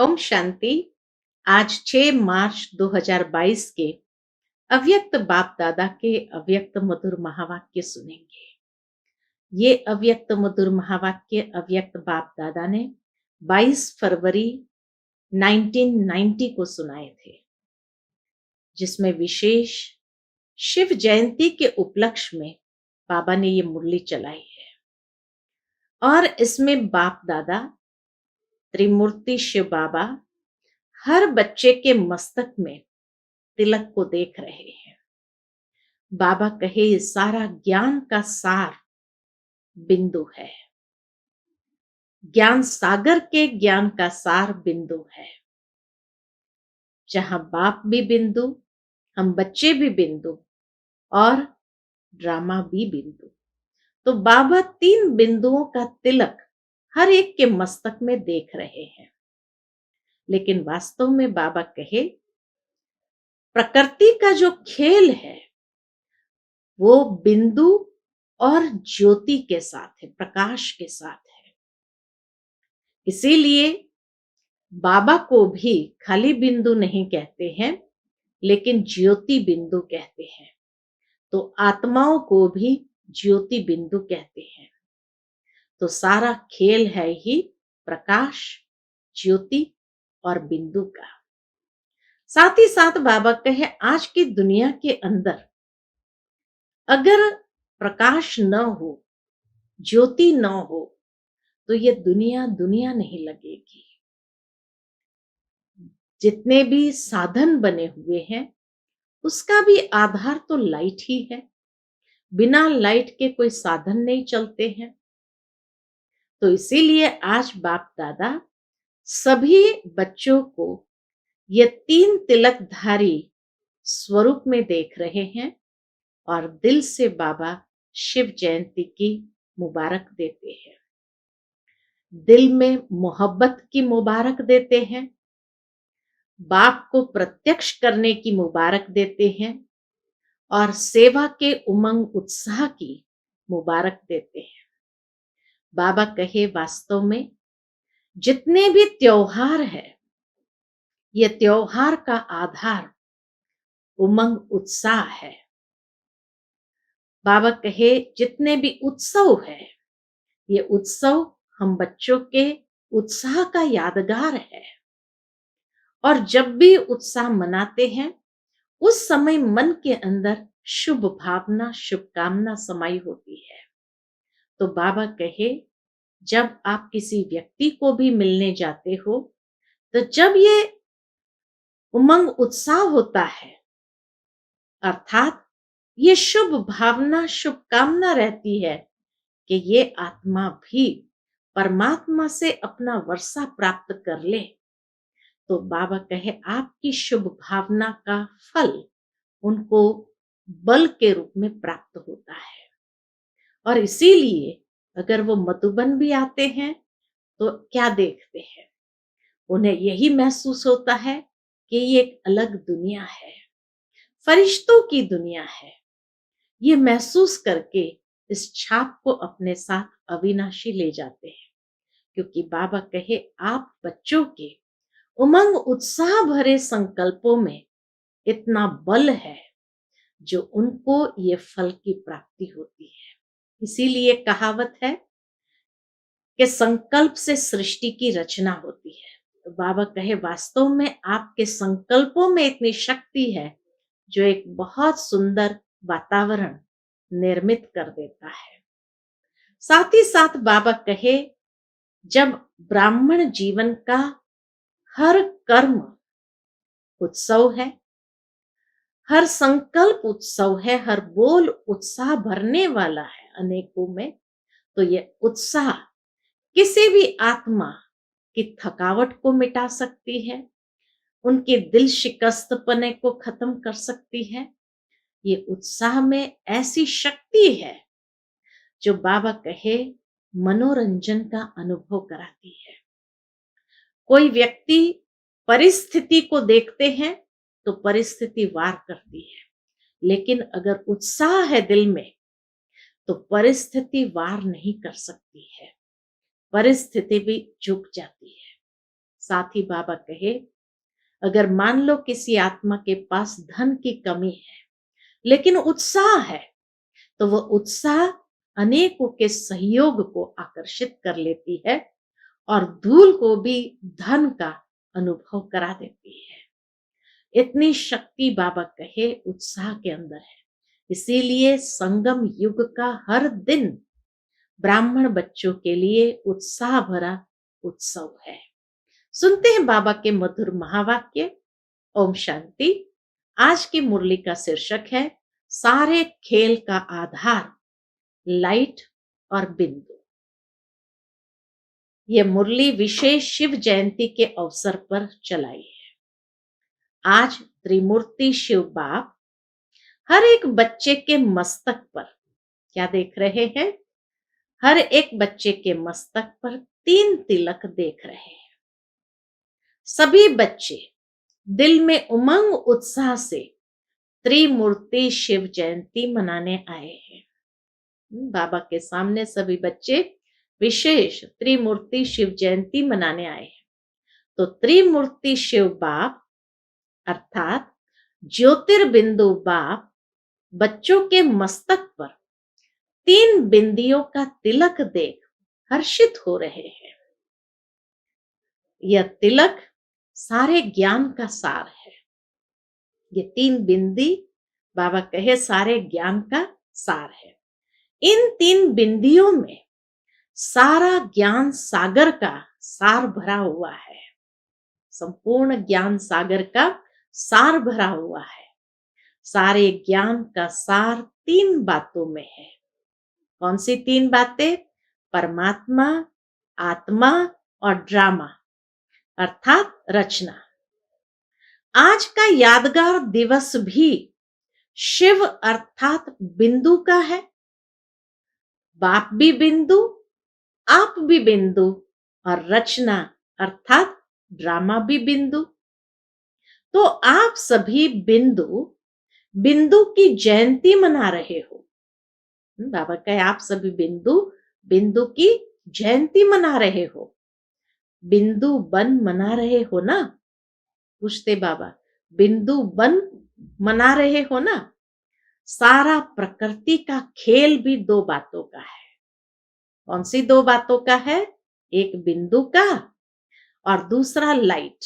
ओम शांति। आज 6 मार्च 2022 के अव्यक्त बाप दादा के अव्यक्त मधुर महावाक्य सुनेंगे। ये अव्यक्त मधुर महावाक्य अव्यक्त बाप दादा ने 22 फरवरी 1990 को सुनाए थे, जिसमें विशेष शिव जयंती के उपलक्ष्य में बाबा ने ये मुरली चलाई है। और इसमें बाप दादा त्रिमूर्ति शिव बाबा हर बच्चे के मस्तक में तिलक को देख रहे हैं। बाबा कहे ये सारा ज्ञान का सार बिंदु है, ज्ञान सागर के ज्ञान का सार बिंदु है। जहां बाप भी बिंदु, हम बच्चे भी बिंदु और ड्रामा भी बिंदु। तो बाबा 3 बिंदुओं का तिलक हर एक के मस्तक में देख रहे हैं। लेकिन वास्तव में बाबा कहे प्रकृति का जो खेल है वो बिंदु और ज्योति के साथ है, प्रकाश के साथ है। इसीलिए बाबा को भी खाली बिंदु नहीं कहते हैं, लेकिन ज्योति बिंदु कहते हैं। तो आत्माओं को भी ज्योति बिंदु कहते हैं। तो सारा खेल है ही प्रकाश, ज्योति और बिंदु का। साथ ही साथ बाबा कहे आज की दुनिया के अंदर अगर प्रकाश न हो, ज्योति न हो, तो ये दुनिया दुनिया नहीं लगेगी। जितने भी साधन बने हुए हैं उसका भी आधार तो लाइट ही है। बिना लाइट के कोई साधन नहीं चलते हैं। तो इसीलिए आज बाप दादा सभी बच्चों को ये 3 तिलकधारी स्वरूप में देख रहे हैं और दिल से बाबा शिव जयंती की मुबारक देते हैं। दिल में मोहब्बत की मुबारक देते हैं, बाप को प्रत्यक्ष करने की मुबारक देते हैं और सेवा के उमंग उत्साह की मुबारक देते हैं। बाबा कहे वास्तव में जितने भी त्योहार है, ये त्योहार का आधार उमंग उत्साह है। बाबा कहे जितने भी उत्सव है, ये उत्सव हम बच्चों के उत्साह का यादगार है। और जब भी उत्साह मनाते हैं उस समय मन के अंदर शुभ भावना, शुभकामना समाई होती है। तो बाबा कहे जब आप किसी व्यक्ति को भी मिलने जाते हो, तो जब ये उमंग उत्साह होता है, अर्थात ये शुभ भावना, शुभकामना रहती है कि ये आत्मा भी परमात्मा से अपना वर्षा प्राप्त कर ले, तो बाबा कहे आपकी शुभ भावना का फल उनको बल के रूप में प्राप्त होता है। और इसीलिए अगर वो मधुबन भी आते हैं तो क्या देखते हैं, उन्हें यही महसूस होता है कि ये एक अलग दुनिया है, फरिश्तों की दुनिया है। ये महसूस करके इस छाप को अपने साथ अविनाशी ले जाते हैं, क्योंकि बाबा कहे आप बच्चों के उमंग उत्साह भरे संकल्पों में इतना बल है जो उनको ये फल की प्राप्ति होती है। इसीलिए कहावत है कि संकल्प से सृष्टि की रचना होती है। तो बाबा कहे वास्तव में आपके संकल्पों में इतनी शक्ति है जो एक बहुत सुंदर वातावरण निर्मित कर देता है। साथ ही साथ बाबा कहे जब ब्राह्मण जीवन का हर कर्म उत्सव है, हर संकल्प उत्सव है, हर बोल उत्साह भरने वाला है अनेकों में, तो ये उत्साह किसी भी आत्मा की थकावट को मिटा सकती है, उनके दिल शिकस्तपने को खत्म कर सकती है। ये उत्साह में ऐसी शक्ति है जो बाबा कहे मनोरंजन का अनुभव कराती है। कोई व्यक्ति परिस्थिति को देखते हैं तो परिस्थिति वार करती है, लेकिन अगर उत्साह है दिल में तो परिस्थिति वार नहीं कर सकती है, परिस्थिति भी झुक जाती है। साथ ही बाबा कहे, अगर मान लो किसी आत्मा के पास धन की कमी है लेकिन उत्साह है, तो वह उत्साह अनेकों के सहयोग को आकर्षित कर लेती है और धूल को भी धन का अनुभव करा देती है। इतनी शक्ति बाबा कहे उत्साह के अंदर है। इसीलिए संगम युग का हर दिन ब्राह्मण बच्चों के लिए उत्साह भरा उत्सव है। सुनते हैं बाबा के मधुर महावाक्य। ओम शांति। आज की मुरली का शीर्षक है सारे खेल का आधार लाइट और बिंदु। यह मुरली विशेष शिव जयंती के अवसर पर चलाई है। आज त्रिमूर्ति शिव बाप हर एक बच्चे के मस्तक पर क्या देख रहे हैं? हर एक बच्चे के मस्तक पर 3 तिलक देख रहे हैं। सभी बच्चे दिल में उमंग उत्साह से त्रिमूर्ति शिव जयंती मनाने आए हैं। बाबा के सामने सभी बच्चे विशेष त्रिमूर्ति शिव जयंती मनाने आए हैं। तो त्रिमूर्ति शिव बाप अर्थात ज्योतिर्बिंदु बाप बच्चों के मस्तक पर 3 बिंदियों का तिलक देख हर्षित हो रहे हैं। यह तिलक सारे ज्ञान का सार है। ये 3 बिंदी बाबा कहे सारे ज्ञान का सार है। इन 3 बिंदियों में सारा ज्ञान सागर का सार भरा हुआ है। संपूर्ण ज्ञान सागर का सार भरा हुआ है। सारे ज्ञान का सार 3 बातों में है। कौन सी 3 बातें? परमात्मा, आत्मा और ड्रामा अर्थात रचना। आज का यादगार दिवस भी शिव अर्थात बिंदु का है। बाप भी बिंदु, आप भी बिंदु और रचना अर्थात ड्रामा भी बिंदु। तो आप सभी बिंदु बिंदु की जयंती मना रहे हो। बाबा कहे आप सभी बिंदु बिंदु की जयंती मना रहे हो। बिंदु बन मना रहे हो ना? पूछते बाबा, बिंदु बन मना रहे हो ना? सारा प्रकृति का खेल भी 2 बातों का है। कौन सी 2 बातों का है? एक बिंदु का और दूसरा लाइट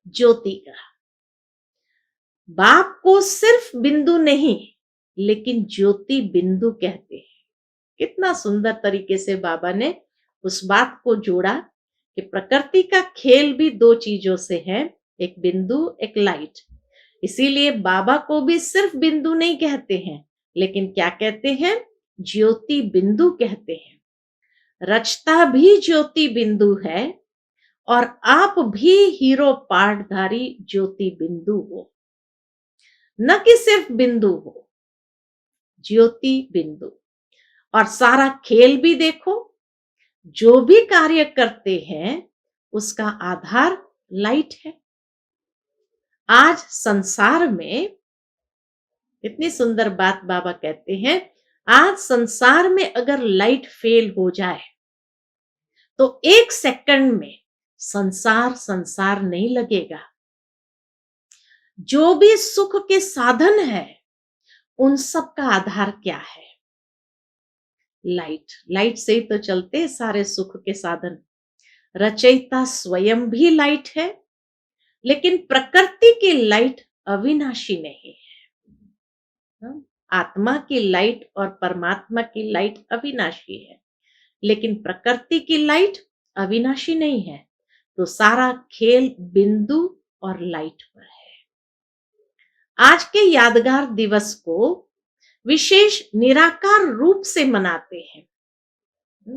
ज्योति का। बाप को सिर्फ बिंदु नहीं लेकिन ज्योति बिंदु कहते हैं। कितना सुंदर तरीके से बाबा ने उस बात को जोड़ा कि प्रकृति का खेल भी 2 चीजों से है, एक बिंदु एक लाइट। इसीलिए बाबा को भी सिर्फ बिंदु नहीं कहते हैं लेकिन क्या कहते हैं? ज्योति बिंदु कहते हैं। रचता भी ज्योति बिंदु है और आप भी हीरो पाठधारी ज्योति बिंदु हो, न कि सिर्फ बिंदु हो, ज्योति बिंदु। और सारा खेल भी देखो, जो भी कार्य करते हैं उसका आधार लाइट है। आज संसार में इतनी सुंदर बात बाबा कहते हैं, आज संसार में अगर लाइट फेल हो जाए तो 1 सेकंड में संसार नहीं लगेगा। जो भी सुख के साधन है उन सब का आधार क्या है? लाइट। लाइट से ही तो चलते सारे सुख के साधन। रचयिता स्वयं भी लाइट है लेकिन प्रकृति की लाइट अविनाशी नहीं है। आत्मा की लाइट और परमात्मा की लाइट अविनाशी है लेकिन प्रकृति की लाइट अविनाशी नहीं है। तो सारा खेल बिंदु और लाइट पर है। आज के यादगार दिवस को विशेष निराकार रूप से मनाते हैं।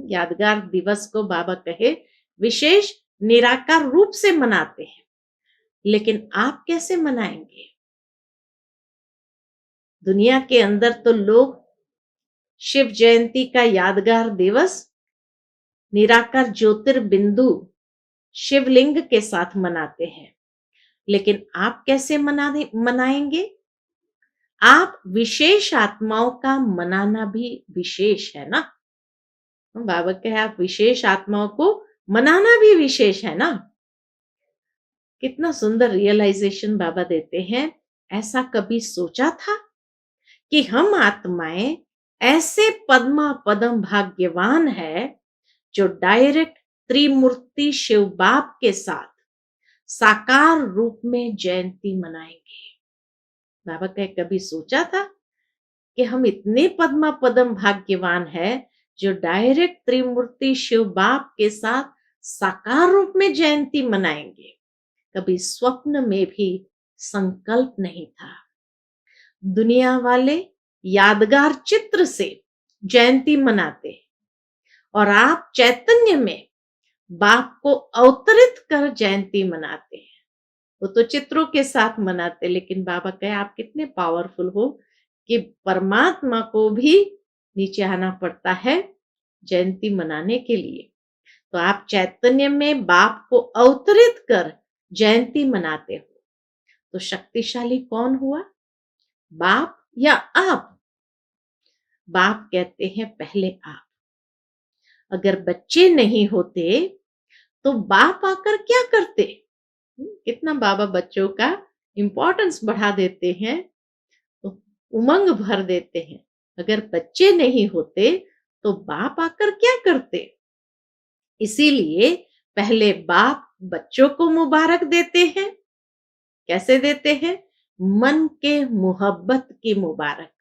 यादगार दिवस को बाबा कहे विशेष निराकार रूप से मनाते हैं। लेकिन आप कैसे मनाएंगे? दुनिया के अंदर तो लोग शिव जयंती का यादगार दिवस निराकार ज्योतिर्बिंदु शिवलिंग के साथ मनाते हैं। लेकिन आप कैसे मनाएंगे? आप विशेष आत्माओं का मनाना भी विशेष है ना। बाबा कहे आप विशेष आत्माओं को मनाना भी विशेष है ना। कितना सुंदर रियलाइजेशन बाबा देते हैं। ऐसा कभी सोचा था कि हम आत्माएं ऐसे पद्मा पदम भाग्यवान है जो डायरेक्ट त्रिमूर्ति शिव बाप के साथ साकार रूप में जयंती मनाएंगे। बाबा कहे कभी सोचा था कि हम इतने पद्मा पदम भाग्यवान है जो डायरेक्ट त्रिमूर्ति शिव बाप के साथ साकार रूप में जयंती मनाएंगे। कभी स्वप्न में भी संकल्प नहीं था। दुनिया वाले यादगार चित्र से जयंती मनाते हैं और आप चैतन्य में बाप को अवतरित कर जयंती मनाते हैं। वो तो चित्रों के साथ मनाते, लेकिन बाबा कहे आप कितने पावरफुल हो कि परमात्मा को भी नीचे आना पड़ता है जयंती मनाने के लिए। तो आप चैतन्य में बाप को अवतरित कर जयंती मनाते हो। तो शक्तिशाली कौन हुआ, बाप या आप? बाप कहते हैं पहले आप। अगर बच्चे नहीं होते तो बाप आकर क्या करते? कितना बाबा बच्चों का इंपॉर्टेंस बढ़ा देते हैं, तो उमंग भर देते हैं। अगर बच्चे नहीं होते तो बाप आकर क्या करते? इसीलिए पहले बाप बच्चों को मुबारक देते हैं। कैसे देते हैं? मन के मोहब्बत की मुबारक।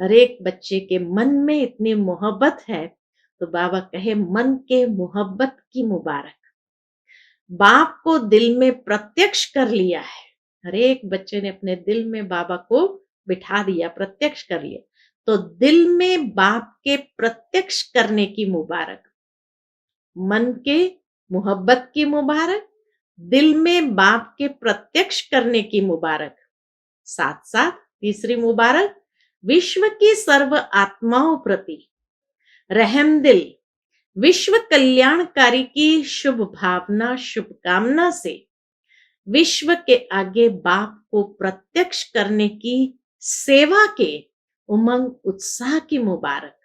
हर एक बच्चे के मन में इतनी मोहब्बत है, तो बाबा कहे मन के मोहब्बत की मुबारक। बाप को दिल में प्रत्यक्ष कर लिया है। हर एक बच्चे ने अपने दिल में बाबा को बिठा दिया, प्रत्यक्ष कर लिया। तो दिल में बाप के प्रत्यक्ष करने की मुबारक, मन के मोहब्बत की मुबारक, दिल में बाप के प्रत्यक्ष करने की मुबारक। साथ साथ तीसरी मुबारक, विश्व की सर्व आत्माओं प्रति रहम दिल, विश्व कल्याणकारी की शुभ भावना, शुभकामना से विश्व के आगे बाप को प्रत्यक्ष करने की सेवा के उमंग उत्साह की मुबारक।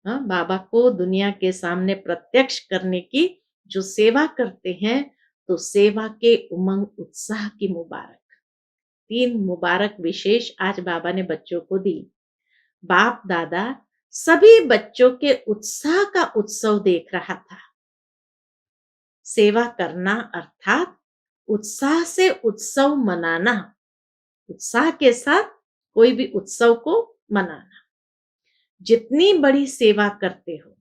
हाँ, बाबा को दुनिया के सामने प्रत्यक्ष करने की जो सेवा करते हैं, तो सेवा के उमंग उत्साह की मुबारक। 3 मुबारक विशेष आज बाबा ने बच्चों को दी। बाप दादा सभी बच्चों के उत्साह का उत्सव देख रहा था। सेवा करना अर्थात उत्साह से उत्सव मनाना, उत्साह के साथ कोई भी उत्सव को मनाना। जितनी बड़ी सेवा करते हो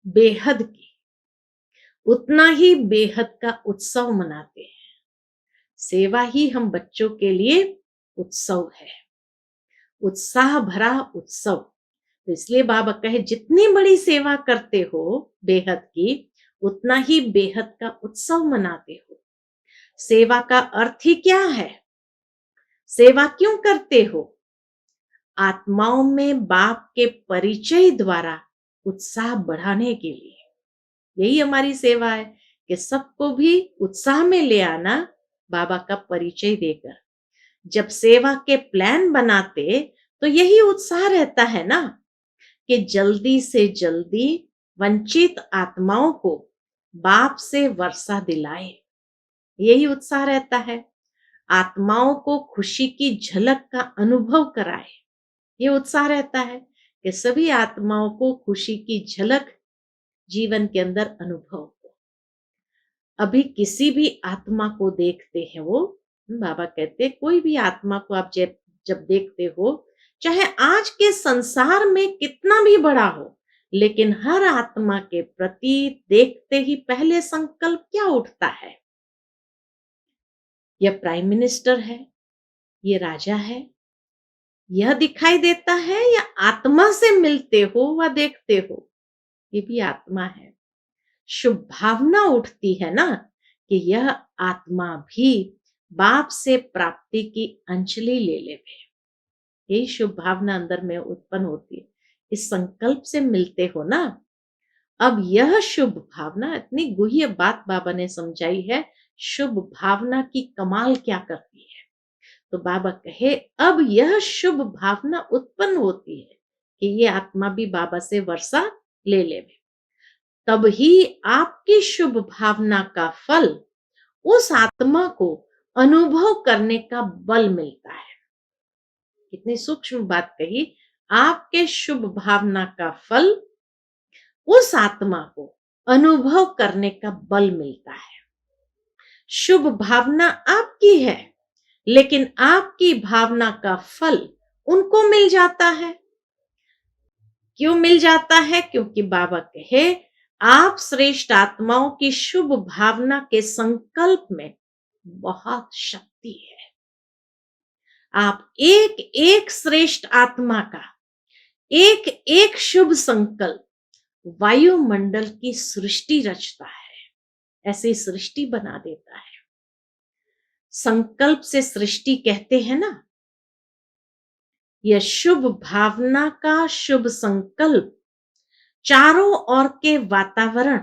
बेहद की, उतना ही बेहद का उत्सव मनाते हैं। सेवा ही हम बच्चों के लिए उत्सव है, उत्साह भरा उत्सव। तो इसलिए बाबा कहे जितनी बड़ी सेवा करते हो बेहद की, उतना ही बेहद का उत्सव मनाते हो। सेवा का अर्थ ही क्या है? सेवा क्यों करते हो? आत्माओं में बाप के परिचय द्वारा उत्साह बढ़ाने के लिए। यही हमारी सेवा है कि सबको भी उत्साह में ले आना, बाबा का परिचय देकर। जब सेवा के प्लान बनाते तो यही उत्साह रहता है ना, कि जल्दी से जल्दी वंचित आत्माओं को बाप से वर्षा दिलाए। यही उत्साह रहता है। आत्माओं को खुशी की झलक का अनुभव कराए, ये उत्साह रहता है कि सभी आत्माओं को खुशी की झलक जीवन के अंदर अनुभव हो। अभी किसी भी आत्मा को देखते हैं वो, बाबा कहते हैं कोई भी आत्मा को आप जब जब देखते हो, चाहे आज के संसार में कितना भी बड़ा हो, लेकिन हर आत्मा के प्रति देखते ही पहले संकल्प क्या उठता है? यह प्राइम मिनिस्टर है, ये राजा है, यह दिखाई देता है, या आत्मा से मिलते हो व देखते हो, ये भी आत्मा है। शुभ भावना उठती है ना कि यह आत्मा भी बाप से प्राप्ति की अंजलि ले लेवे। यही शुभ भावना अंदर में उत्पन्न होती है। इस संकल्प से मिलते हो ना। अब यह शुभ भावना, इतनी गुह्य बात बाबा ने समझाई है, शुभ भावना की कमाल क्या करती है। तो बाबा कहे अब यह शुभ भावना उत्पन्न होती है कि ये आत्मा भी बाबा से वर्षा ले लेवे। तब ही आपकी शुभ भावना का फल उस आत्मा को अनुभव करने का बल मिलता है। कितनी सूक्ष्म बात कही। आपके शुभ भावना का फल उस आत्मा को अनुभव करने का बल मिलता है। शुभ भावना आपकी है, लेकिन आपकी भावना का फल उनको मिल जाता है। क्यों मिल जाता है? क्योंकि बाबा कहे आप श्रेष्ठ आत्माओं की शुभ भावना के संकल्प में बहुत शक्ति है। आप एक एक श्रेष्ठ आत्मा का एक एक शुभ संकल्प वायुमंडल की सृष्टि रचता है, ऐसी सृष्टि बना देता है। संकल्प से सृष्टि कहते हैं ना। यह शुभ भावना का शुभ संकल्प चारों ओर के वातावरण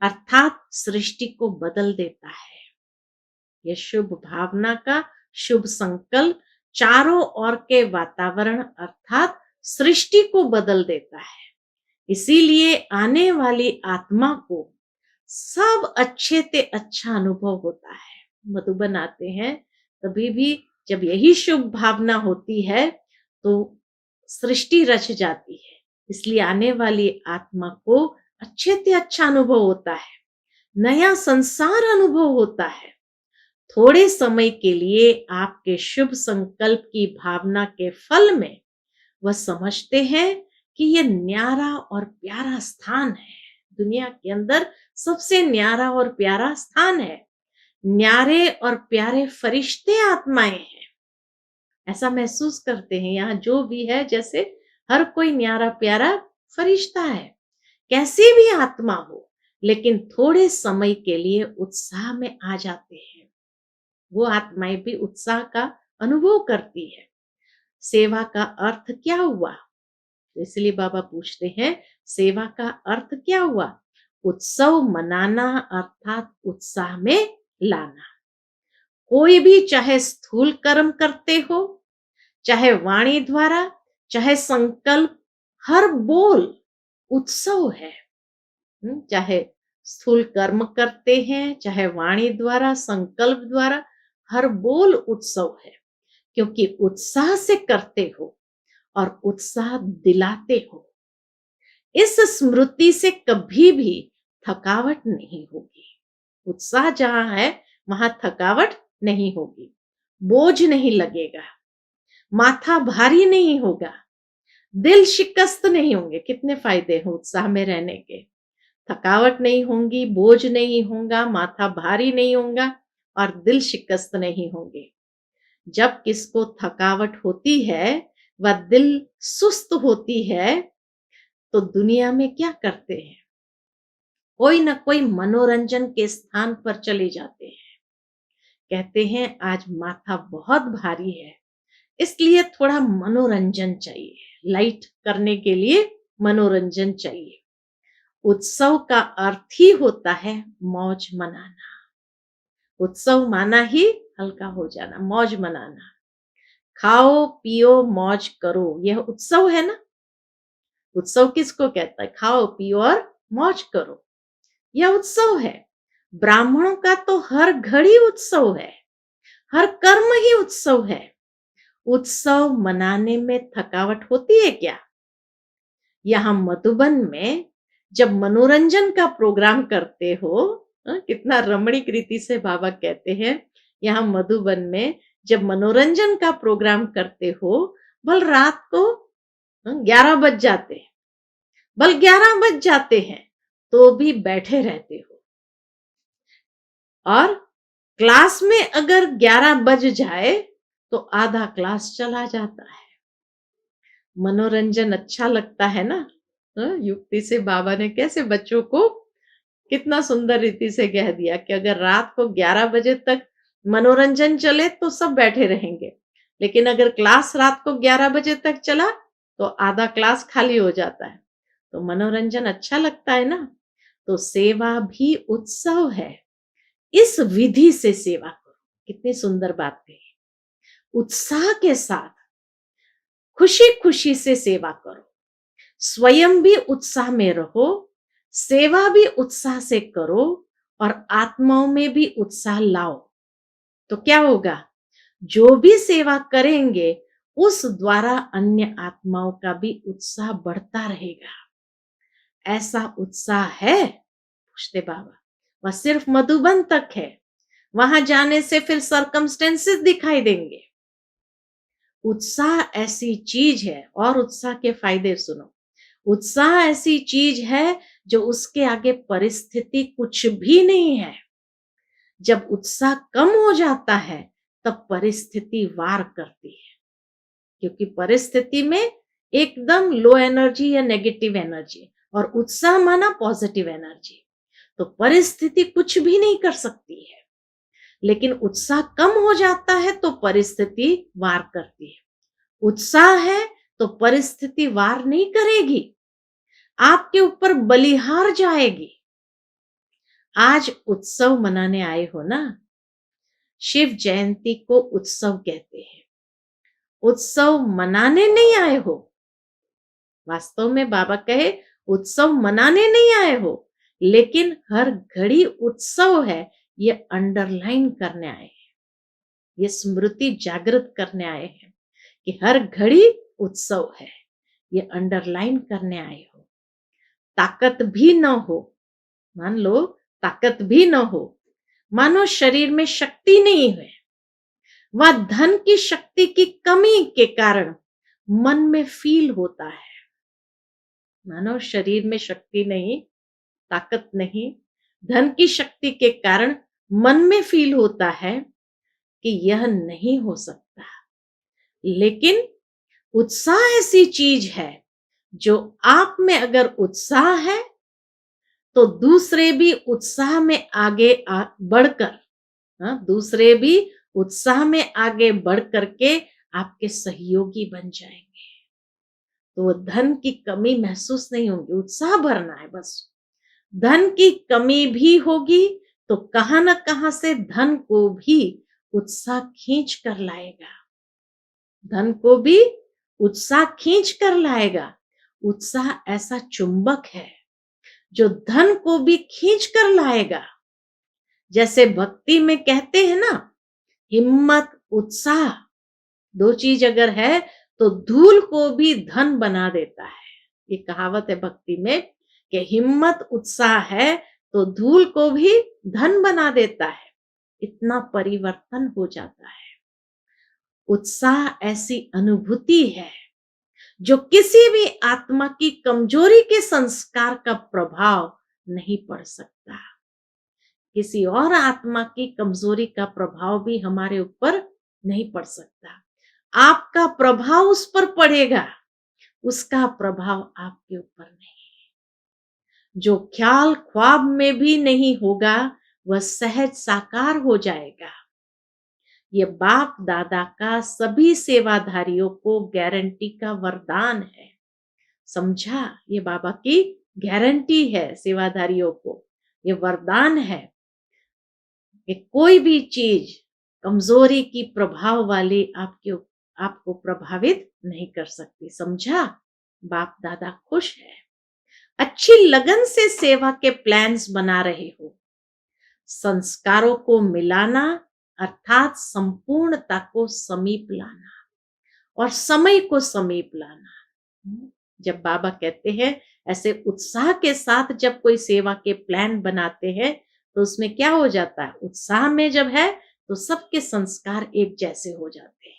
अर्थात सृष्टि को बदल देता है। यह शुभ भावना का शुभ संकल्प चारों ओर के वातावरण अर्थात सृष्टि को बदल देता है। इसीलिए आने वाली आत्मा को सब अच्छे से अच्छा अनुभव होता है। मधुबन आते हैं तभी भी जब यही शुभ भावना होती है तो सृष्टि रच जाती है। इसलिए आने वाली आत्मा को अच्छे से अच्छा अनुभव होता है, नया संसार अनुभव होता है। थोड़े समय के लिए आपके शुभ संकल्प की भावना के फल में वह समझते हैं कि यह न्यारा और प्यारा स्थान है। दुनिया के अंदर सबसे न्यारा और प्यारा स्थान है। न्यारे और प्यारे फरिश्ते आत्माएं हैं। ऐसा महसूस करते हैं यहाँ जो भी है, जैसे हर कोई न्यारा प्यारा फरिश्ता है। कैसी भी आत्मा हो, लेकिन थोड़े समय के लिए उत्साह में आ जाते हैं। वो आत्माएं भी उत्साह का अनुभव करती है। सेवा का अर्थ क्या हुआ? तो इसलिए बाबा पूछते हैं सेवा का अर्थ क्या हुआ? उत्सव मनाना अर्थात उत्साह में लाना। कोई भी चाहे स्थूल कर्म करते हो, चाहे वाणी द्वारा, चाहे संकल्प, हर बोल उत्सव है। चाहे स्थूल कर्म करते हैं, चाहे वाणी द्वारा, संकल्प द्वारा, हर बोल उत्सव है। क्योंकि उत्साह से करते हो और उत्साह दिलाते हो। इस स्मृति से कभी भी थकावट नहीं होगी। उत्साह जहां है वहां थकावट नहीं होगी, बोझ नहीं लगेगा, माथा भारी नहीं होगा, दिल शिकस्त नहीं होंगे। कितने फायदे हैं उत्साह में रहने के। थकावट नहीं होगी, बोझ नहीं होगा, माथा भारी नहीं होगा और दिल शिकस्त नहीं होंगे। जब किसको थकावट होती है, वह दिल सुस्त होती है, तो दुनिया में क्या करते हैं? कोई ना कोई मनोरंजन के स्थान पर चले जाते हैं। कहते हैं आज माथा बहुत भारी है, इसलिए थोड़ा मनोरंजन चाहिए, लाइट करने के लिए मनोरंजन चाहिए। उत्सव का अर्थ ही होता है मौज मनाना। उत्सव माना ही हल्का हो जाना, मौज मनाना। खाओ पियो मौज करो, यह उत्सव है ना। उत्सव किसको कहता है? खाओ पियो और मौज करो, यह उत्सव है। ब्राह्मणों का तो हर घड़ी उत्सव है, हर कर्म ही उत्सव है। उत्सव मनाने में थकावट होती है क्या? यहां मधुबन में जब मनोरंजन का प्रोग्राम करते हो, कितना रमणीक रीति से बाबा कहते हैं, यहाँ मधुबन में जब मनोरंजन का प्रोग्राम करते हो, भल रात को 11 बज जाते हैं, भल 11 बज जाते हैं, तो भी बैठे रहते हो। और क्लास में अगर 11 बज जाए तो आधा क्लास चला जाता है। मनोरंजन अच्छा लगता है ना। युक्ति से बाबा ने कैसे बच्चों को कितना सुंदर रीति से कह दिया कि अगर रात को 11 बजे तक मनोरंजन चले तो सब बैठे रहेंगे, लेकिन अगर क्लास रात को 11 बजे तक चला तो आधा क्लास खाली हो जाता है। तो मनोरंजन अच्छा लगता है ना। तो सेवा भी उत्सव है। इस विधि से सेवा करो। कितनी सुंदर बात कही। उत्साह के साथ खुशी खुशी से सेवा करो, स्वयं भी उत्साह में रहो, सेवा भी उत्साह से करो और आत्माओं में भी उत्साह लाओ। तो क्या होगा? जो भी सेवा करेंगे उस द्वारा अन्य आत्माओं का भी उत्साह बढ़ता रहेगा। ऐसा उत्साह है? पूछते बाबा। वह सिर्फ मधुबन तक है, वहां जाने से फिर सरकमस्टेंसेस दिखाई देंगे। उत्साह ऐसी चीज है, और उत्साह के फायदे सुनो। उत्साह ऐसी चीज है जो उसके आगे परिस्थिति कुछ भी नहीं है। जब उत्साह कम हो जाता है तब परिस्थिति वार करती है, क्योंकि परिस्थिति में एकदम लो एनर्जी या नेगेटिव एनर्जी, और उत्साह माना पॉजिटिव एनर्जी, तो परिस्थिति कुछ भी नहीं कर सकती है। लेकिन उत्साह कम हो जाता है तो परिस्थिति वार करती है। उत्साह है तो परिस्थिति वार नहीं करेगी, आपके ऊपर बलिहार जाएगी। आज उत्सव मनाने आए हो ना, शिव जयंती को उत्सव कहते हैं। उत्सव मनाने नहीं आए हो। वास्तव में बाबा कहे उत्सव मनाने नहीं आए हो, लेकिन हर घड़ी उत्सव है, ये अंडरलाइन करने आए हैं, ये स्मृति जागृत करने आए हैं कि हर घड़ी उत्सव है, ये अंडरलाइन करने आए हो। ताकत भी न हो, मान लो ताकत भी न हो, मानो शरीर में शक्ति नहीं है, वह धन की शक्ति की कमी के कारण मन में फील होता है। मानो शरीर में शक्ति नहीं, ताकत नहीं, धन की शक्ति के कारण मन में फील होता है कि यह नहीं हो सकता। लेकिन उत्साह ऐसी चीज है, जो आप में अगर उत्साह है तो दूसरे भी उत्साह में आगे बढ़कर, दूसरे भी उत्साह में आगे बढ़ करके आपके सहयोगी बन जाएंगे। तो धन की कमी महसूस नहीं होगी, उत्साह भरना है बस। धन की कमी भी होगी तो कहां ना कहां से धन को भी उत्साह खींच कर लाएगा, धन को भी उत्साह खींच कर लाएगा। उत्साह ऐसा चुंबक है जो धन को भी खींच कर लाएगा। जैसे भक्ति में कहते हैं ना, हिम्मत उत्साह, दो चीज अगर है तो धूल को भी धन बना देता है। ये कहावत है भक्ति में कि हिम्मत उत्साह है तो धूल को भी धन बना देता है। इतना परिवर्तन हो जाता है। उत्साह ऐसी अनुभूति है जो किसी भी आत्मा की कमजोरी के संस्कार का प्रभाव नहीं पड़ सकता। किसी और आत्मा की कमजोरी का प्रभाव भी हमारे ऊपर नहीं पड़ सकता। आपका प्रभाव उस पर पड़ेगा, उसका प्रभाव आपके ऊपर नहीं। जो ख्याल ख्वाब में भी नहीं होगा वह सहज साकार हो जाएगा। ये बाप दादा का सभी सेवाधारियों को गारंटी का वरदान है। समझा? ये बाबा की गारंटी है सेवाधारियों को, ये वरदान है कि कोई भी चीज कमजोरी की प्रभाव वाली आपको प्रभावित नहीं कर सकती। समझा? बाप दादा खुश है। अच्छी लगन से सेवा के प्लान्स बना रहे हो। संस्कारों को मिलाना अर्थात संपूर्णता को समीप लाना और समय को समीप लाना। जब बाबा कहते हैं ऐसे उत्साह के साथ जब कोई सेवा के प्लान बनाते हैं तो उसमें क्या हो जाता है, उत्साह में जब है तो सबके संस्कार एक जैसे हो जाते हैं।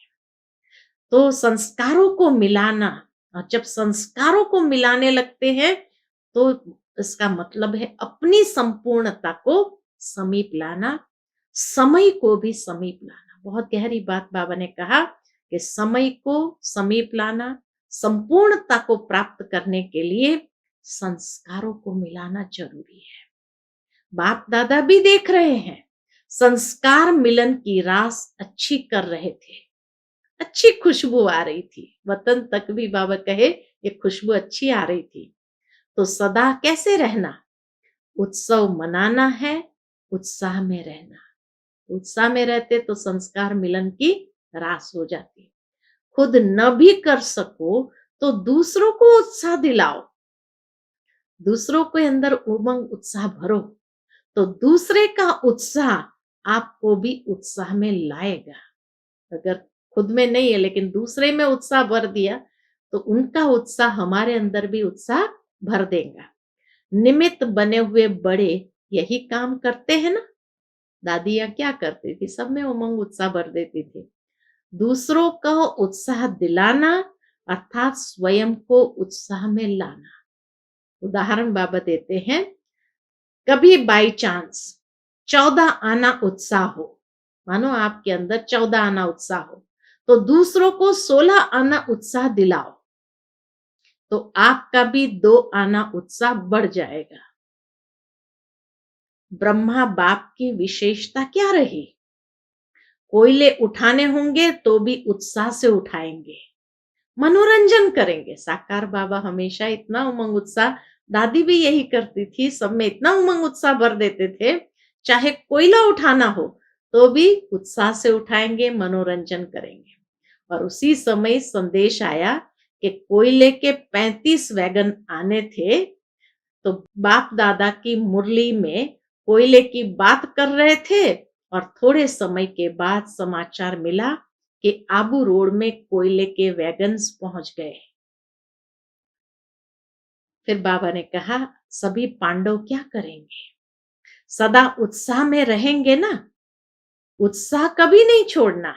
तो संस्कारों को मिलाना, और जब संस्कारों को मिलाने लगते हैं तो इसका मतलब है अपनी संपूर्णता को समीप लाना, समय को भी समीप लाना। बहुत गहरी बात बाबा ने कहा कि समय को समीप लाना, संपूर्णता को प्राप्त करने के लिए संस्कारों को मिलाना जरूरी है। बाप दादा भी देख रहे हैं, संस्कार मिलन की रास अच्छी कर रहे थे, अच्छी खुशबू आ रही थी, वतन तक भी बाबा कहे ये खुशबू अच्छी आ रही थी। तो सदा कैसे रहना, उत्सव मनाना है, उत्साह में रहना। उत्साह में रहते तो संस्कार मिलन की रास हो जाती। खुद न भी कर सको तो दूसरों को उत्साह दिलाओ। दूसरों के अंदर उमंग उत्साह भरो, तो दूसरे का उत्साह आपको भी उत्साह में लाएगा। अगर खुद में नहीं है लेकिन दूसरे में उत्साह भर दिया, तो उनका उत्साह हमारे अंदर भी उत्साह भर देगा। निमित्त बने हुए बड़े यही काम करते हैं ना। दादियाँ क्या करती थी? सब में उमंग उत्साह भर देती थी। दूसरों का उत्साह दिलाना अर्थात स्वयं को उत्साह में लाना। उदाहरण बाबा देते हैं, कभी बाई चांस 14 आना उत्साह हो, मानो आपके अंदर 14 आना उत्साह हो, तो दूसरों को 16 आना उत्साह दिलाओ, तो आपका भी 2 आना उत्साह बढ़ जाएगा। ब्रह्मा बाप की विशेषता क्या रही? कोयले उठाने होंगे तो भी उत्साह से उठाएंगे, मनोरंजन करेंगे। साकार बाबा हमेशा इतना उमंग उत्साह, दादी भी यही करती थी, सब में इतना उमंग उत्साह भर देते थे। चाहे कोयला उठाना हो तो भी उत्साह से उठाएंगे, मनोरंजन करेंगे। और उसी समय संदेश आया कि कोयले के 35 वैगन आने थे, तो बाप दादा की मुरली में कोयले की बात कर रहे थे और थोड़े समय के बाद समाचार मिला कि आबू रोड में कोयले के वैगन्स पहुंच गए। फिर बाबा ने कहा, सभी पांडव क्या करेंगे? सदा उत्साह में रहेंगे ना, उत्साह कभी नहीं छोड़ना।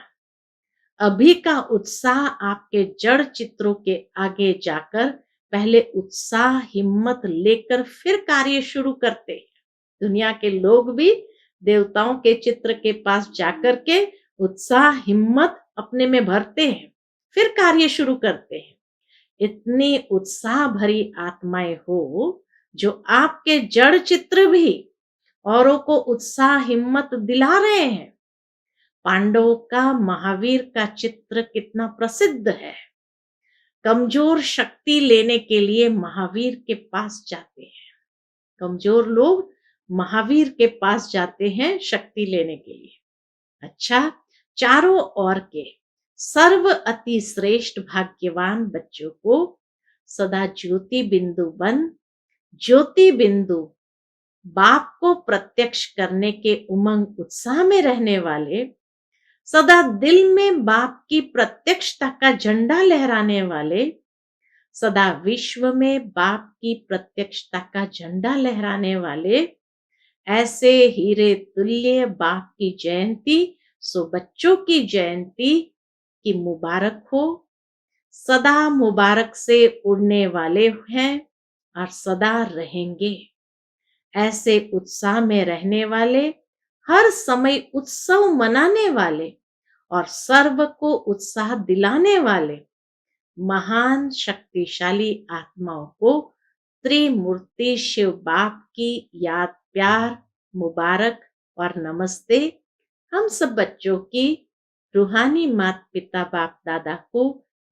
अभी का उत्साह आपके जड़ चित्रों के आगे जाकर पहले उत्साह हिम्मत लेकर फिर कार्य शुरू करते हैं। दुनिया के लोग भी देवताओं के चित्र के पास जाकर के उत्साह हिम्मत अपने में भरते हैं, फिर कार्य शुरू करते हैं। इतनी उत्साह भरी आत्माएं हो जो आपके जड़ चित्र भी औरों को उत्साह हिम्मत दिला रहे हैं। पांडवों का महावीर का चित्र कितना प्रसिद्ध है। कमजोर शक्ति लेने के लिए महावीर के पास जाते हैं। कमजोर लोग महावीर के पास जाते हैं शक्ति लेने के लिए। अच्छा, चारों ओर के सर्व अति श्रेष्ठ भाग्यवान बच्चों को सदा ज्योति बिंदु बन, ज्योति बिंदु बाप को प्रत्यक्ष करने के उमंग उत्साह में रहने वाले, सदा दिल में बाप की प्रत्यक्षता का झंडा लहराने वाले, सदा विश्व में बाप की प्रत्यक्षता का झंडा लहराने वाले, ऐसे हीरे तुल्य बाप की जयंती सो बच्चों की जयंती की मुबारक हो। सदा मुबारक से उड़ने वाले हैं और सदा रहेंगे। ऐसे उत्साह में रहने वाले, हर समय उत्सव मनाने वाले और सर्व को उत्साह दिलाने वाले महान शक्तिशाली आत्माओं को त्रिमूर्ति शिव बाप की याद प्यार मुबारक और नमस्ते। हम सब बच्चों की रूहानी माता पिता बाप दादा को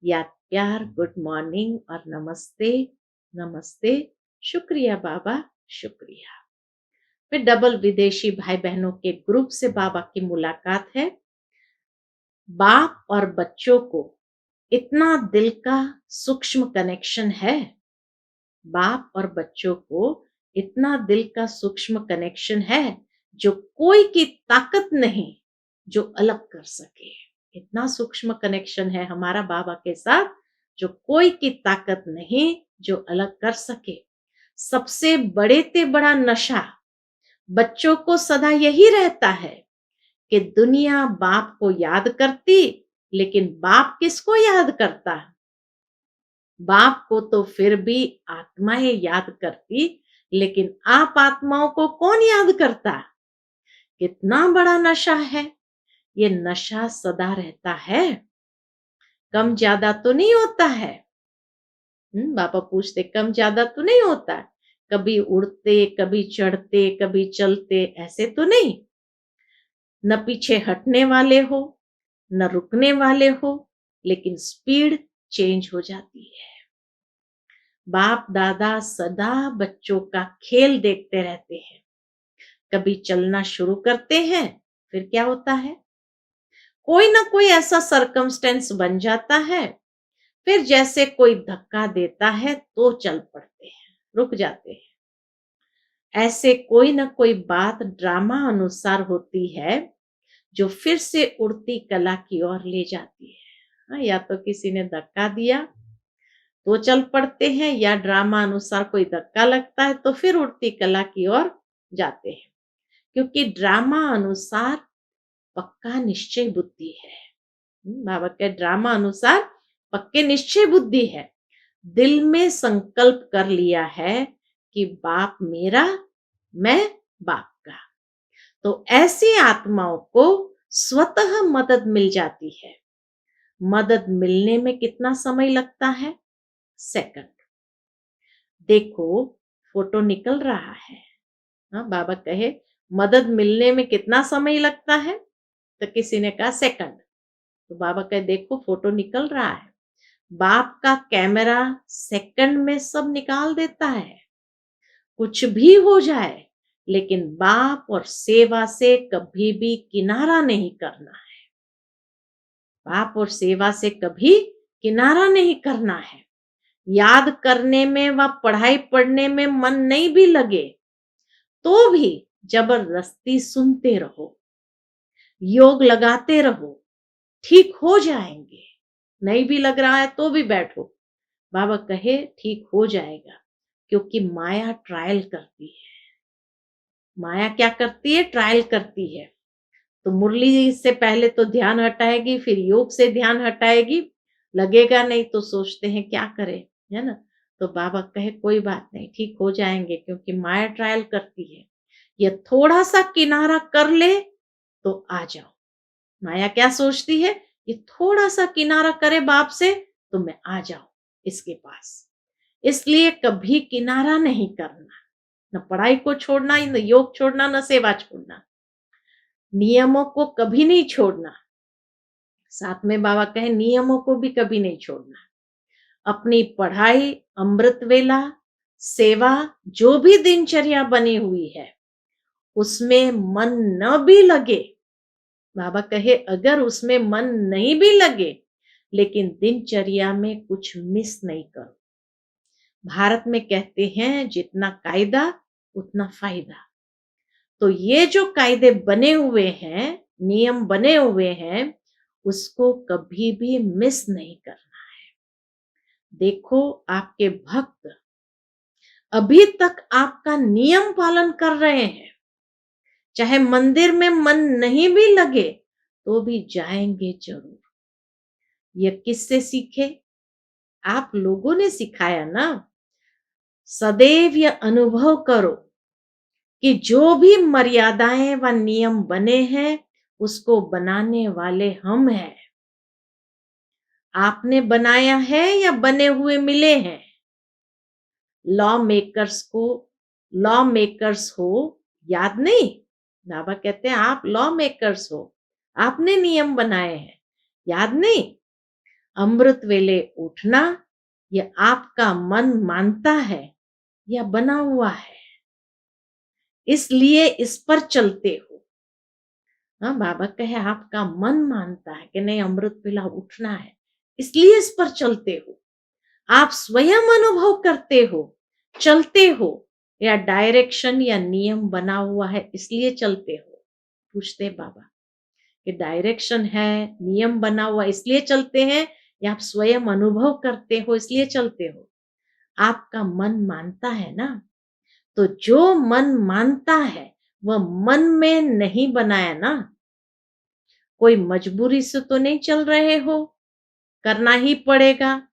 याद प्यार गुड मॉर्निंग और नमस्ते नमस्ते। शुक्रिया बाबा, शुक्रिया। फिर डबल विदेशी भाई बहनों के ग्रुप से बाबा की मुलाकात है। बाप और बच्चों को इतना दिल का सूक्ष्म कनेक्शन है। बाप और बच्चों को इतना दिल का सूक्ष्म कनेक्शन है जो कोई की ताकत नहीं जो अलग कर सके। इतना सूक्ष्म कनेक्शन है हमारा बाबा के साथ जो कोई की ताकत नहीं जो अलग कर सके। सबसे बड़े ते बड़ा नशा बच्चों को सदा यही रहता है कि दुनिया बाप को याद करती, लेकिन बाप किसको याद करता? बाप को तो फिर भी आत्माएं याद करती, लेकिन आप आत्माओं को कौन याद करता? कितना बड़ा नशा है। ये नशा सदा रहता है, कम ज्यादा तो नहीं होता है। बाबा पूछते कम ज्यादा तो नहीं होता, कभी उड़ते कभी चढ़ते कभी चलते, ऐसे तो नहीं। न पीछे हटने वाले हो न रुकने वाले हो, लेकिन स्पीड चेंज हो जाती है। बाप दादा सदा बच्चों का खेल देखते रहते हैं। कभी चलना शुरू करते हैं, फिर क्या होता है? कोई ना कोई ऐसा सरकमस्टेंस बन जाता है, फिर जैसे कोई धक्का देता है तो चल पड़ते हैं। रुक जाते हैं। ऐसे कोई न कोई बात ड्रामा अनुसार होती है जो फिर से उड़ती कला की ओर ले जाती है। हाँ, या तो किसी ने धक्का दिया तो चल पड़ते हैं, या ड्रामा अनुसार कोई धक्का लगता है तो फिर उड़ती कला की ओर जाते हैं, क्योंकि ड्रामा अनुसार पक्का निश्चय बुद्धि है। बाबा के ड्रामा अनुसार पक्के निश्चय बुद्धि है। दिल में संकल्प कर लिया है कि बाप मेरा, मैं बाप का। तो ऐसी आत्माओं को स्वतः मदद मिल जाती है। मदद मिलने में कितना समय लगता है? सेकंड। देखो, फोटो निकल रहा है। हाँ, बाबा कहे मदद मिलने में कितना समय लगता है? तो किसी ने कहा सेकंड। तो बाबा कहे देखो फोटो निकल रहा है। बाप का कैमरा सेकंड में सब निकाल देता है। कुछ भी हो जाए, लेकिन बाप और सेवा से कभी भी किनारा नहीं करना है। बाप और सेवा से कभी किनारा नहीं करना है। याद करने में व पढ़ाई पढ़ने में मन नहीं भी लगे तो भी जबरदस्ती सुनते रहो, योग लगाते रहो, ठीक हो जाएंगे। नहीं भी लग रहा है तो भी बैठो, बाबा कहे ठीक हो जाएगा, क्योंकि माया ट्रायल करती है। माया क्या करती है? ट्रायल करती है। तो मुरली से पहले तो ध्यान हटाएगी, फिर योग से ध्यान हटाएगी, लगेगा नहीं तो सोचते हैं क्या करें, है ना। तो बाबा कहे कोई बात नहीं, ठीक हो जाएंगे, क्योंकि माया ट्रायल करती है। ये थोड़ा सा किनारा कर ले तो आ जाओ। माया क्या सोचती है? ये थोड़ा सा किनारा करे बाप से तो मैं आ जाऊं इसके पास। इसलिए कभी किनारा नहीं करना, न पढ़ाई को छोड़ना, न योग छोड़ना, न सेवा छोड़ना। नियमों को कभी नहीं छोड़ना। साथ में बाबा कहे नियमों को भी कभी नहीं छोड़ना। अपनी पढ़ाई, अमृत वेला, सेवा, जो भी दिनचर्या बनी हुई है उसमें मन न भी लगे, बाबा कहे अगर उसमें मन नहीं भी लगे, लेकिन दिनचर्या में कुछ मिस नहीं करो। भारत में कहते हैं जितना कायदा उतना फायदा। तो ये जो कायदे बने हुए हैं, नियम बने हुए हैं, उसको कभी भी मिस नहीं करना है। देखो, आपके भक्त अभी तक आपका नियम पालन कर रहे हैं, चाहे मंदिर में मन नहीं भी लगे तो भी जाएंगे जरूर। ये किससे सीखे? आप लोगों ने सिखाया ना। सदैव यह अनुभव करो कि जो भी मर्यादाएं व नियम बने हैं उसको बनाने वाले हम हैं। आपने बनाया है या बने हुए मिले हैं? लॉ मेकर्स को लॉ मेकर्स हो, याद नहीं? बाबा कहते हैं आप लॉ मेकर्स हो, आपने नियम बनाए हैं, याद नहीं? अमृत वेले उठना यह आपका मन मानता है या बना हुआ है, इसलिए इस पर चलते हो। हाँ, बाबा कहे आपका मन मानता है कि नहीं अमृत वेला उठना है, इसलिए इस पर चलते हो। आप स्वयं अनुभव करते हो, चलते हो, या डायरेक्शन या नियम बना हुआ है इसलिए चलते हो? पूछते बाबा कि डायरेक्शन है, नियम बना हुआ इसलिए चलते हैं, या आप स्वयं अनुभव करते हो इसलिए चलते हो? आपका मन मानता है ना। तो जो मन मानता है वह मन में नहीं बनाया ना। कोई मजबूरी से तो नहीं चल रहे हो, करना ही पड़ेगा।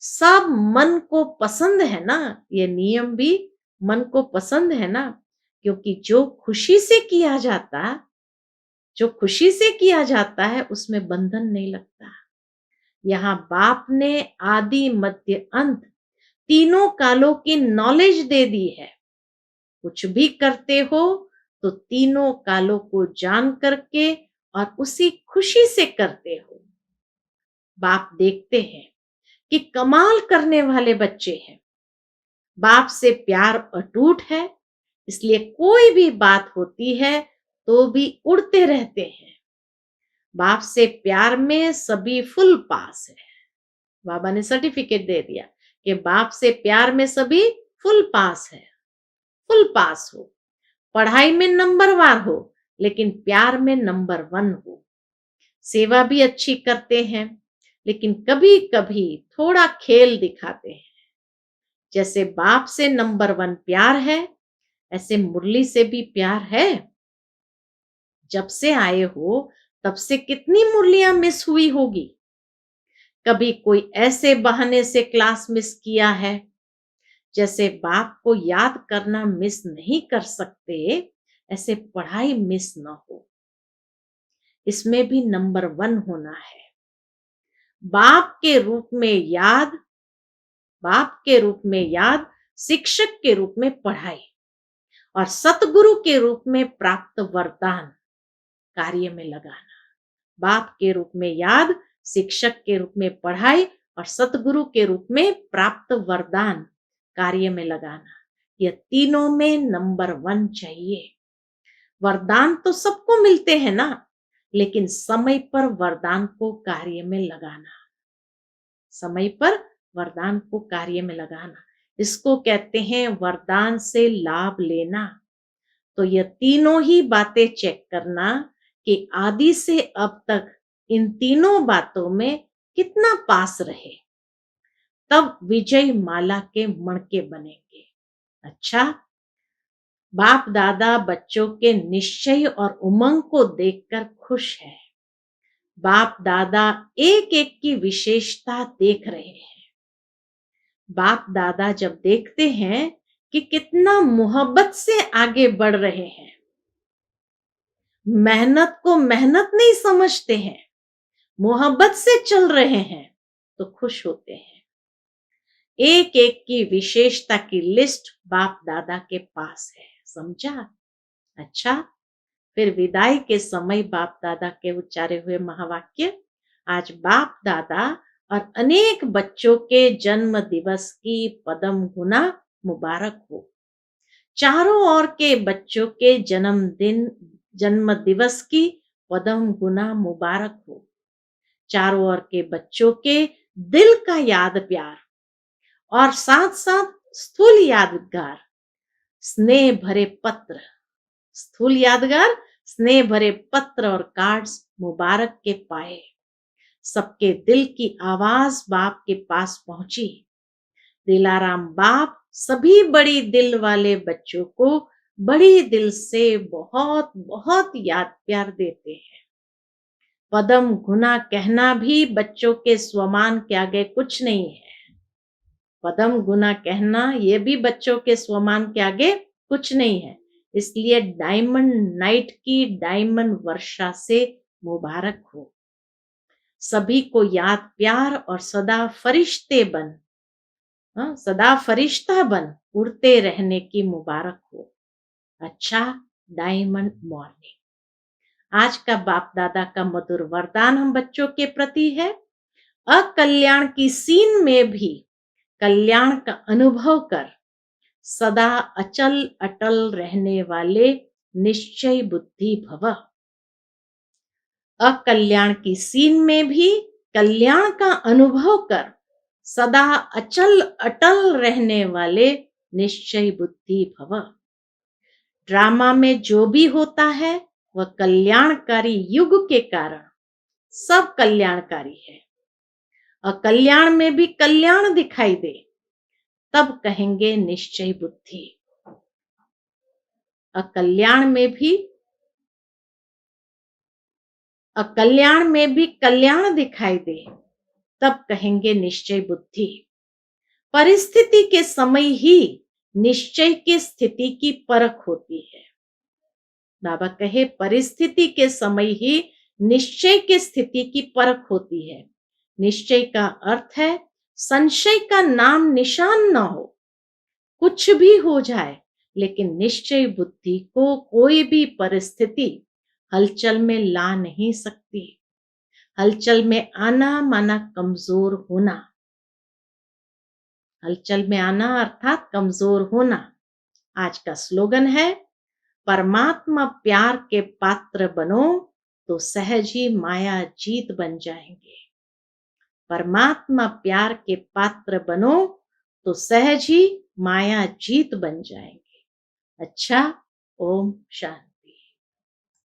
सब मन को पसंद है ना, ये नियम भी मन को पसंद है ना, क्योंकि जो खुशी से किया जाता है उसमें बंधन नहीं लगता। यहाँ बाप ने आदि मध्य अंत तीनों कालों की नॉलेज दे दी है। कुछ भी करते हो तो तीनों कालों को जान करके और उसी खुशी से करते हो। बाप देखते हैं कि कमाल करने वाले बच्चे हैं। बाप से प्यार अटूट है, इसलिए कोई भी बात होती है तो भी उड़ते रहते हैं। बाप से प्यार में सभी फुल पास है। बाबा ने सर्टिफिकेट दे दिया कि बाप से प्यार में सभी फुल पास है, फुल पास हो, पढ़ाई में नंबरवार हो, लेकिन प्यार में नंबर वन हो, सेवा भी अच्छी करते हैं, लेकिन कभी कभी थोड़ा खेल दिखाते हैं। जैसे बाप से नंबर वन प्यार है, ऐसे मुरली से भी प्यार है। जब से आए हो तब से कितनी मुरलियां मिस हुई होगी। कभी कोई ऐसे बहाने से क्लास मिस किया है, जैसे बाप को याद करना मिस नहीं कर सकते, ऐसे पढ़ाई मिस न हो। इसमें भी नंबर वन होना है। बाप के रूप में याद, बाप के रूप में याद, शिक्षक के रूप में पढ़ाई और सतगुरु के रूप में प्राप्त वरदान कार्य में लगाना। बाप के रूप में याद, शिक्षक के रूप में पढ़ाई और सतगुरु के रूप में प्राप्त वरदान कार्य में लगाना। यह तीनों में नंबर वन चाहिए। वरदान तो सबको मिलते हैं ना, लेकिन समय पर वरदान को कार्य में लगाना, समय पर वरदान को कार्य में लगाना, इसको कहते हैं वरदान से लाभ लेना। तो यह तीनों ही बातें चेक करना कि आदि से अब तक इन तीनों बातों में कितना पास रहे, तब विजय माला के मणके बनेंगे। अच्छा, बाप दादा बच्चों के निश्चय और उमंग को देखकर खुश है। बाप दादा एक एक की विशेषता देख रहे हैं। बाप दादा जब देखते हैं कि कितना मोहब्बत से आगे बढ़ रहे हैं, मेहनत को मेहनत नहीं समझते हैं, मोहब्बत से चल रहे हैं, तो खुश होते हैं। एक एक की विशेषता की लिस्ट बाप दादा के पास है, समझा? अच्छा, फिर विदाई के समय बाप दादा के उच्चारे हुए महावाक्य। आज बाप दादा और अनेक बच्चों के जन्म दिवस की पदम गुना मुबारक हो। चारों ओर के बच्चों के जन्म दिवस की पदम गुना मुबारक हो। चारों ओर के बच्चों के दिल का याद प्यार और साथ साथ स्थूल यादगार, स्नेह भरे पत्र, स्थूल यादगार, स्नेह भरे पत्र और कार्ड्स मुबारक के पाए। सबके दिल की आवाज बाप के पास पहुंची। दिलाराम बाप सभी बड़ी दिल वाले बच्चों को बड़ी दिल से बहुत बहुत याद प्यार देते हैं। पदम गुना कहना भी बच्चों के स्वमान के आगे कुछ नहीं है। पदम गुना कहना ये भी बच्चों के स्वमान के आगे कुछ नहीं है। इसलिए डायमंड नाइट की डायमंड वर्षा से मुबारक हो। सभी को याद प्यार और सदा फरिश्ते बन, सदा फरिश्ता बन उड़ते रहने की मुबारक हो। अच्छा, डायमंड मॉर्निंग। आज का बाप दादा का मधुर वरदान हम बच्चों के प्रति है। अकल्याण की सीन में भी कल्याण का अनुभव कर सदा अचल अटल रहने वाले निश्चय बुद्धि भव। अकल्याण की सीन में भी कल्याण का अनुभव कर सदा अचल अटल रहने वाले निश्चय बुद्धि भव। ड्रामा में जो भी होता है वह कल्याणकारी युग के कारण सब कल्याणकारी है। अकल्याण में भी कल्याण दिखाई दे, तब कहेंगे निश्चय बुद्धि। अकल्याण में भी कल्याण दिखाई दे, तब कहेंगे निश्चय बुद्धि। परिस्थिति के समय ही निश्चय की स्थिति की परख होती है। बाबा कहे परिस्थिति के समय ही निश्चय की स्थिति की परख होती है। निश्चय का अर्थ है संशय का नाम निशान न हो, कुछ भी हो जाए, लेकिन निश्चय बुद्धि को कोई भी परिस्थिति हलचल में ला नहीं सकती। हलचल में आना माना कमजोर होना। हलचल में आना अर्थात कमजोर होना। आज का स्लोगन है, परमात्मा प्यार के पात्र बनो तो सहज ही माया जीत बन जाएंगे। परमात्मा प्यार के पात्र बनो तो सहज ही माया जीत बन जाएंगे। अच्छा, ओम शांति।